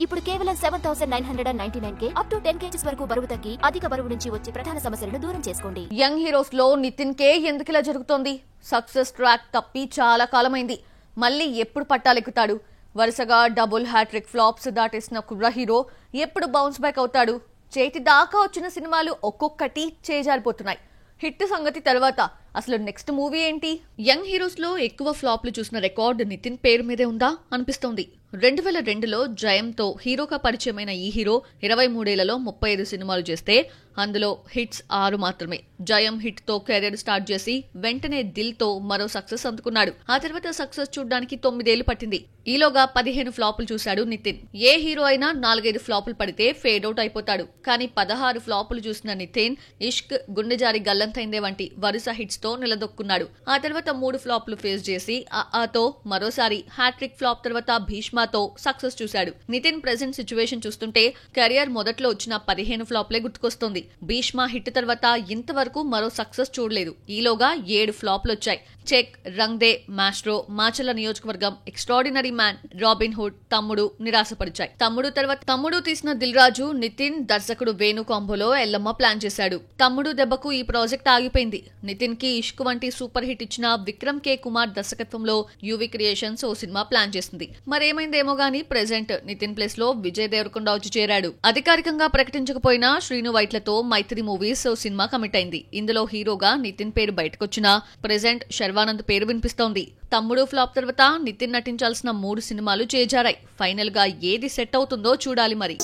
ఇప్పుడు కేవలం 7,999 up to 10 kgs వరకు బరువు తగ్గి అధిక బరువు నుంచి వచ్చే ప్రధాన సమస్యలను దూరం చేసుకోండి. యంగ్ హీరోస్ లో నితిన్ కే ఎందుకిలా జరుగుతోంది? సక్సెస్ ట్రాక్ తప్పి చాలా కాలమైంది. మళ్ళీ ఎప్పుడు పట్టాలెక్కుతాడు? వరుసగా డబుల్ హ్యాట్రిక్ ఫ్లాప్స్ దాటేసిన కుర్ర హీరో ఎప్పుడు బౌన్స్ బ్యాక్ అవుతాడు? చేతి దాకా వచ్చిన సినిమాలు ఒక్కొక్కటి చేజారిపోతున్నాయి. హిట్ సంగతి తర్వాత అసలు నెక్స్ట్ మూవీ ఏంటి? యంగ్ హీరోస్ లో ఎక్కువ ఫ్లాప్లు చూసిన రికార్డ్ నితిన్ పేరు మీదే ఉందా అనిపిస్తోంది. 2002లో జయంతో హీరోగా పరిచయమైన ఈ హీరో 23 ఏళ్లలో 35 సినిమాలు చేస్తే అందులో హిట్స్ 6 మాత్రమే. జయం హిట్ తో కెరీర్ స్టార్ట్ చేసి వెంటనే దిల్ తో మరో సక్సెస్ అందుకున్నాడు. ఆ తర్వాత సక్సెస్ చూడ్డానికి 9 ఏళ్లు పట్టింది. ఈలోగా 15 ఫ్లాపులు చూశాడు నితిన్. ఏ హీరో అయినా 4-5 ఫ్లాపులు పడితే ఫేడ్ అవుట్ అయిపోతాడు. కానీ 16 ఫ్లాపులు చూసిన నితిన్ ఇష్క్, గుండెజారి గల్లంతైందే వంటి వరుస హిట్స్ తో నిలదొక్కున్నాడు. ఆ తర్వాత 3 ఫ్లాపులు ఫేస్ చేసి ఆతో మరోసారి హ్యాట్రిక్ ఫ్లాప్ తర్వాత భీష్మతో సక్సెస్ చూశాడు. నితిన్ ప్రెజెంట్ సిచ్యువేషన్ చూస్తుంటే కెరియర్ మొదట్లో వచ్చిన 15 ఫ్లాప్లే గుర్తుకొస్తుంది. భీష్మ హిట్ తర్వాత ఇంతవరకు మరో సక్సెస్ చూడలేదు. ఈలోగా 7 ఫ్లాప్లు వచ్చాయి. చెక్, రంగ్దే, మాస్ట్రో, మాచల నియోజకవర్గం, ఎక్స్ట్రాడినరీ మ్యాన్, రాబిన్ హుడ్, తమ్ముడు నిరాశపరిచాయి. తమ్ముడు తీసిన దిల్ రాజు, నితిన్, దర్శకుడు వేణు కాంబోలో ఎల్లమ్మ ప్లాన్ చేశాడు. తమ్ముడు దెబ్బకు ఈ ప్రాజెక్ట్ ఆగిపోయింది. నితిన్ కి ఇష్క్ వంటి సూపర్ హిట్ ఇచ్చిన విక్రమ్ కే కుమార్ దర్శకత్వంలో యువి క్రియేషన్స్ ఓ సినిమా ప్లాన్ చేసింది. మరేమైందేమో గానీ ప్రెజెంట్ నితిన్ ప్లేస్ లో విజయ్ దేవరకొండ వచ్చి చేరాడు. అధికారికంగా ప్రకటించకపోయినా శ్రీను వైట్లతో మైత్రి మూవీస్ ఓ సినిమా కమిట్ అయింది. ఇందులో హీరోగా నితిన్ పేరు బయటకొచ్చినా ప్రెజెంట్ శర్వానంద్ పేరు వినిపిస్తోంది. తమ్ముడు ఫ్లాప్ తర్వాత నితిన్ నటించాల్సిన 3 సినిమాలు చేజారాయి. ఫైనల్ గా ఏది సెట్ అవుతుందో చూడాలి మరి.